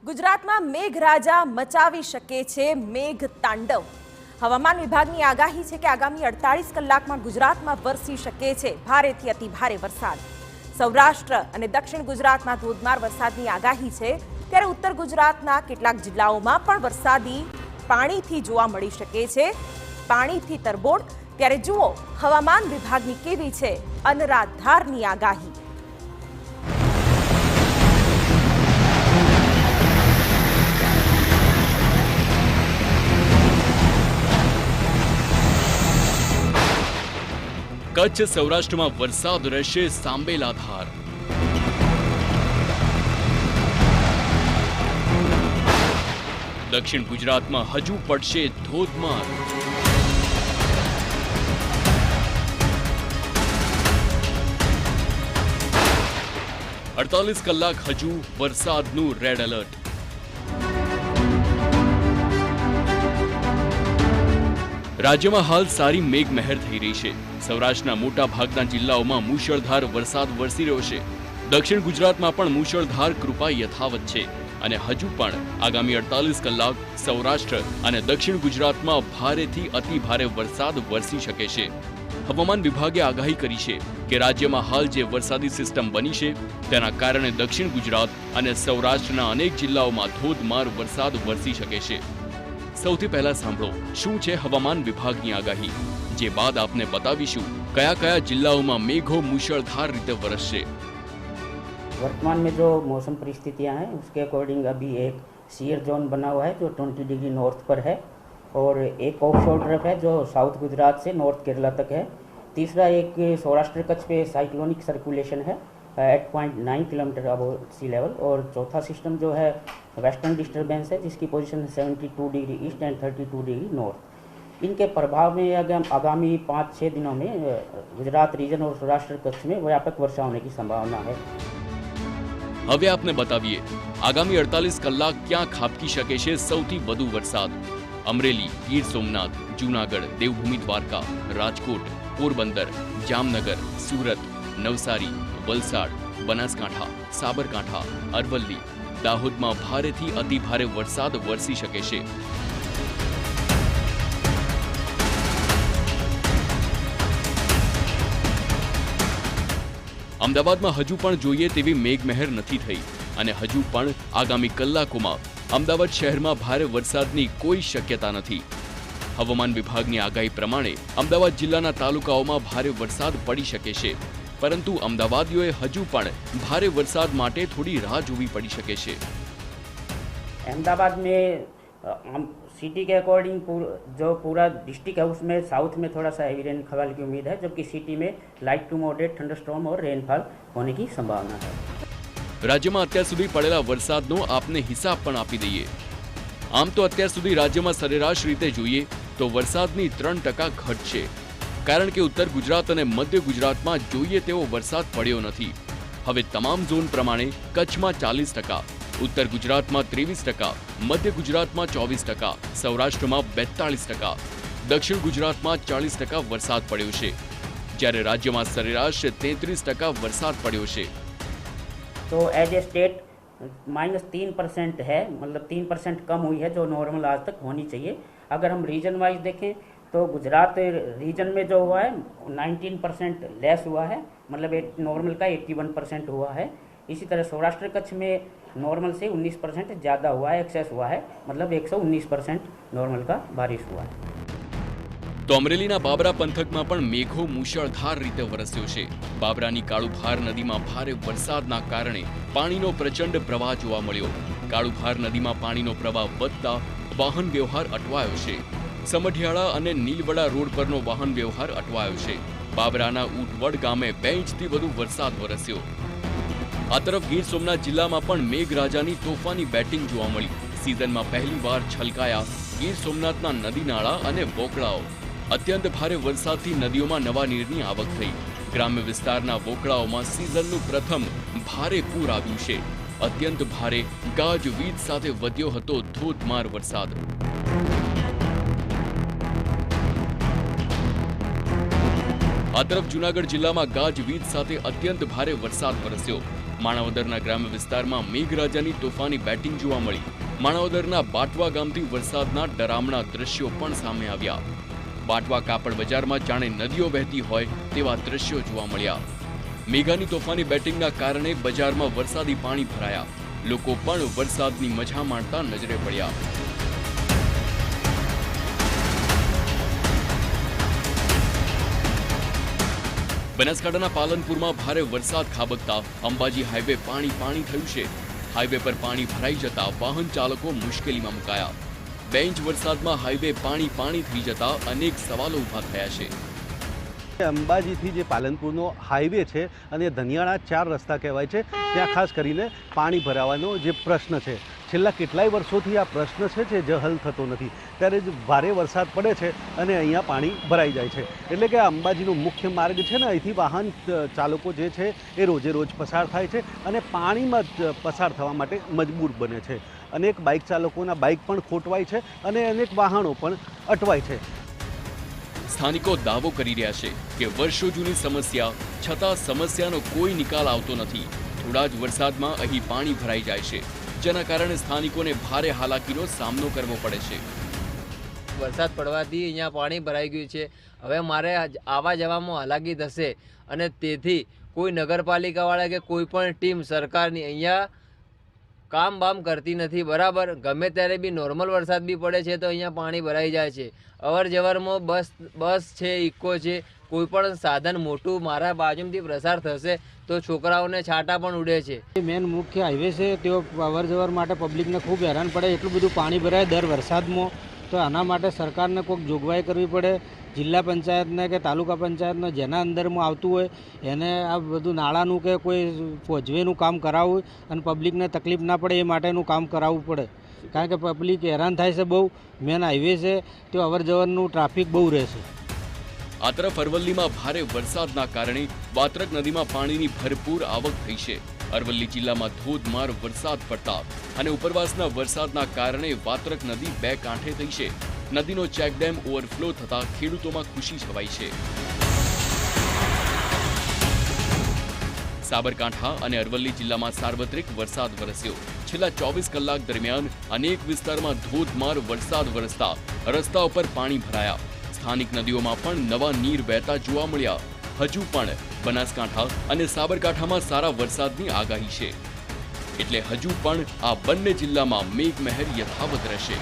ગુજરાતમાં મેઘરાજા મચાવી શકે છે મેઘ તાંડવ। હવામાન વિભાગની આગાહી છે કે આગામી 48 કલાકમાં ગુજરાતમાં વરસી શકે છે ભારેથી અતિ ભારે વરસાદ। સૌરાષ્ટ્ર અને દક્ષિણ ગુજરાતમાં ધોધમાર વરસાદની આગાહી છે, ત્યારે ઉત્તર ગુજરાતના કેટલાક જિલ્લાઓમાં પણ વરસાદી પાણીથી જોવા મળી શકે છે, પાણીથી તરબોળ। ત્યારે જુઓ હવામાન વિભાગની કેવી છે અનરાધારની આગાહી। કચ્છ સૌરાષ્ટ્રમાં વરસાદ રહેશે સાંબેલાધાર। દક્ષિણ ગુજરાતમાં હજુ પડશે ધોધમાર। અડતાલીસ કલાક હજુ વરસાદનું રેડ એલર્ટ। રાજ્યમાં હાલ સારી મેઘમહેર થઈ રહી છે। સૌરાષ્ટ્રના મોટા ભાગના જિલ્લાઓમાં મૂશળધાર વરસાદ વરસી રહ્યો છે। દક્ષિણ ગુજરાતમાં પણ મૂશળધાર કૃપા યથાવત છે અને હજુ પણ આગામી 48 કલાક સૌરાષ્ટ્ર અને દક્ષિણ ગુજરાતમાં ભારેથી અતિ ભારે વરસાદ વરસી શકે છે। હવામાન વિભાગે આગાહી કરી છે કે રાજ્યમાં હાલ જે વરસાદી સિસ્ટમ બની છે તેના કારણે દક્ષિણ ગુજરાત અને સૌરાષ્ટ્રના અનેક જિલ્લાઓમાં ધોધમાર વરસાદ વરસી શકે છે। સૌથી પહેલા સાંભળો શું છે હવામાન વિભાગની આગાહી, જે બાદ આપને बताવીશું કયા કયા જિલ્લાઓમાં મેઘો મૂશળધાર રીતે વરસશે। वर्तमान में जो मौसम परिस्थितियां हैं उसके अकॉर्डिंग अभी एक सीयर जोन बना हुआ है जो 20 डिग्री नॉर्थ पर है और एक ऑफ शोर ट्रफ है जो साउथ गुजरात से नॉर्थ केरला तक है। तीसरा एक सौराष्ट्र कच्छ पे साइक्लोनिक सर्कुलेशन है 8.9 किलोमीटर अबव सी लेवल और चौथा सिस्टम जो है वेस्टर्न डिस्टर्बेंस है जिसकी position 72 degree east and 32 degree north. इनके प्रभाव में आगामी 5-6 दिनों में गुजरात रीजन और सौराष्ट्र कच्छ में व्यापक वर्षा होने की संभावना है। હવે આપને બતાવીએ આગામી 48 કલાક ક્યાં ખાબકી શકે છે સૌથી વધુ વરસાદ। અમરેલી, ગીર સોમનાથ, જૂનાગઢ, દેવભૂમિ દ્વારકા, રાજકોટ, પોરબંદર, જામનગર, સુરત, નવસારી, વલસાડ, બનાસકાંઠા, સાબરકાંઠા, અરવલ્લી, દાહોદમાં ભારેથી અતિ ભારે વરસાદ વરસી શકે છે। અમદાવાદમાં હજુ પણ જોઈએ તેવી મેઘમહેર નથી થઈ અને હજુ પણ આગામી કલાકોમાં અમદાવાદ શહેરમાં ભારે વરસાદની કોઈ શક્યતા નથી। હવામાન વિભાગની આગાહી પ્રમાણે અમદાવાદ જિલ્લાના તાલુકાઓમાં ભારે વરસાદ પડી શકે છે, પરંતુ અમદાવાદીઓએ હજુ પણ ભારે વરસાદ માટે થોડી રાહ જોવી પડી શકે છે। अहमदाबाद में सिटी के अकॉर्डिंग जो पूरा डिस्ट्रिक्ट है उसमें साउथ में थोड़ा सा हेवी रेनफॉल की उम्मीद है, जबकि सिटी में लाइट टू मॉडरेट थंडरस्टॉर्म और रेनफॉल होने की संभावना है। રાજ્યમાં અત્યાર સુધી પડેલા વરસાદનો આપને હિસાબ પણ આપી દઈએ। આમ તો અત્યાર સુધી રાજ્યમાં સરેરાશ રીતે જોઈએ તો વરસાદની 3% ઘટ છે, કારણ કે ઉત્તર ગુજરાત અને મધ્ય ગુજરાતમાં જોઈએ તેવો વરસાદ પડ્યો નથી। હવે તમામ ઝોન પ્રમાણે કચ્છમાં 40%, ઉત્તર ગુજરાતમાં 23%, મધ્ય ગુજરાતમાં 24%, સૌરાષ્ટ્રમાં 42%, દક્ષિણ ગુજરાતમાં 40% વરસાદ પડ્યો છે, જ્યારે રાજ્યમાં સરેરાશ 33% વરસાદ પડ્યો છે। तो एज ए स्टेट -3% है, मतलब 3% कम हुई है जो नॉर्मल आज तक होनी चाहिए। अगर हम रीजन वाइज देखें तो गुजरात रीजन में जो हुआ है 19% लेस हुआ है, मतलब नॉर्मल का 81% हुआ है। इसी तरह सौराष्ट्र कच्छ में नॉर्मल से 19% ज़्यादा हुआ है, एक्सेस हुआ है, मतलब 119% नॉर्मल का बारिश हुआ है। તો અમરેલીના બાબરા પંથકમાં પણ મેઘો મૂશળધાર રીતે વરસ્યો છે। બાબરાની કાળુભાર નદીમાં ભારે વરસાદના કારણે પાણીનો પ્રચંડ પ્રવાહ જોવા મળ્યો। કાળુભાર નદીમાં પાણીનો પ્રવાહ વધતા વાહન વ્યવહાર અટવાયો છે। સમઢિયાળા અને નીલવડા રોડ પરનો વાહન વ્યવહાર અટવાયો છે। બાબરાના ઉટવડ ગામે 2 ઇંચથી વધુ વરસાદ વરસ્યો। આ તરફ ગીર સોમનાથ જિલ્લામાં પણ મેઘરાજાની તોફાની બેટિંગ જોવા મળી। સિઝનમાં પહેલીવાર છલકાયા ગીર સોમનાથના નદી નાળા અને વોકળાઓ। અત્યંત ભારે વરસાદથી નદીઓમાં નવા નીરની આવક થઈ। ગ્રામ્ય વિસ્તારના વોકળાઓમાં સિઝનનું પ્રથમ ભારે પૂર આવ્યું છે। અત્યંત ભારે ગાજવીજ સાથે વધ્યો હતો ધોધમાર વરસાદ। આ તરફ જૂનાગઢ જિલ્લામાં ગાજવીજ સાથે અત્યંત ભારે વરસાદ વરસ્યો। માણાવદરના ગ્રામ્ય વિસ્તારમાં મેઘરાજાની તોફાની બેટિંગ જોવા મળી. માણાવદરના બાટવા ગામથી વરસાદના ડરામણા દ્રશ્યો પણ સામે આવ્યા. બાટવા કાપડ બજારમાં જાણે નદીઓ વહેતી હોય તેવા દ્રશ્યો જોવા મળ્યા. મેઘાની તોફાની બેટિંગના કારણે બજારમાં વરસાદી પાણી ભરાયા. લોકો પણ વરસાદની મજા માણતા નજરે પડ્યા. બનાસકાંઠાના પાલનપુરમાં ભારે વરસાદ ખાબકતા અંબાજી હાઈવે પાણી થયું છે. હાઈવે પર પાણી ભરાઈ જતા વાહન ચાલકો મુશ્કેલીમાં મુકાયા. 2 ઇંચ વરસાદમાં હાઈવે પાણી થઈ જતા અનેક સવાલો ઊભા થયા છે. અંબાજીથી જે પાલનપુરનો હાઈવે છે અને ધનિયાળા 4 રસ્તા કહેવાય છે, ત્યાં ખાસ કરીને પાણી ભરાવાનો જે પ્રશ્ન છે, છેલ્લા કેટલાય વર્ષોથી આ પ્રશ્ન છે જે હલ થતો નથી. ત્યારે જ ભારે વરસાદ પડે છે અને અહીંયા પાણી ભરાઈ જાય છે. એટલે કે આ અંબાજીનો મુખ્ય માર્ગ છે ને, અહીંથી વાહન ચાલકો જે છે એ રોજ પસાર થાય છે અને પાણીમાં જ પસાર થવા માટે મજબૂર બને છે. અનેક બાઇક ચાલકોના બાઇક પણ ખોટવાય છે અને અનેક વાહનો પણ અટવાય છે. સ્થાનિકો દાવો કરી રહ્યા છે કે વર્ષો જૂની સમસ્યા છતાં સમસ્યાનો કોઈ નિકાલ આવતો નથી. થોડા જ વરસાદમાં અહીં પાણી ભરાઈ જાય છે, જેના કારણે સ્થાનિકોને ભારે હાલાકીનો સામનો કરવો પડે છે. વરસાદ પડવાથી અહીંયા પાણી ભરાઈ ગયું છે. હવે મારે આવવા જવામાં હાલાકી થશે અને તેથી કોઈ નગરપાલિકાવાળા કે કોઈ પણ ટીમ સરકારની અહીંયા કામ બામ કરતી નથી. બરાબર, ગમે ત્યારે બી નોર્મલ વરસાદ બી પડે છે તો અહીંયા પાણી ભરાઈ જાય છે. અવર જવરમાં બસ છે, ઇકો છે, કોઈ પણ સાધન મોટું મારા બાજુમાંથી પ્રસાર થશે તો છોકરાઓને છાંટા પણ ઉડે છે. મેન મુખ્ય હાઈવે છે, તેઓ અવર જવર માટે પબ્લિકને ખૂબ હેરાન પડે. એટલું બધું પાણી ભરાય દર વરસાદમાં, તો આના માટે સરકારને કોઈક જોગવાઈ કરવી પડે. જિલ્લા પંચાયતને કે તાલુકા પંચાયતને જેના અંદરમાં આવતું હોય એને આ બધું નાળાનું કે કોઈ પોજવેનું કામ કરાવવું અને પબ્લિકને તકલીફ ના પડે એ માટેનું કામ કરાવવું પડે. કારણ કે પબ્લિક હેરાન થાય છે બહુ. મેન હાઈવે છે, તો અવર જવરનું ટ્રાફિક બહુ રહેશે. આ તરફ અરવલ્લીમાં ભારે વરસાદના કારણે વાત્રક નદીમાં પાણીની ભરપૂર આવક થઈ છે. અરવલ્લી જિલ્લામાં ધોધમાર વરસાદ પડતા અને ઉપરવાસના વરસાદના કારણે વાત્રક નદી 2 કાંઠે થઈ છે. નદીનો ચેકડેમ ઓવરફ્લો થતા ખેડૂતોમાં ખુશી છવાઈ છે. સાબરકાંઠા અને અરવલ્લી જિલ્લામાં સાર્વત્રિક વરસાદ વરસ્યો. છેલ્લા 24 કલાક દરમિયાન અનેક વિસ્તારમાં ધોધમાર વરસાદ વરસતા રસ્તા ઉપર પાણી ભરાયા. સ્થાનિક નદીઓમાં પણ નવા નીર વહેતા જોવા મળ્યા. હજુ પણ બનાસકાંઠા અને સાબરકાંઠામાં સારા વરસાદની આગાહી છે, એટલે હજુ પણ આ બંને જિલ્લામાં મેઘમહેર યથાવત રહેશે.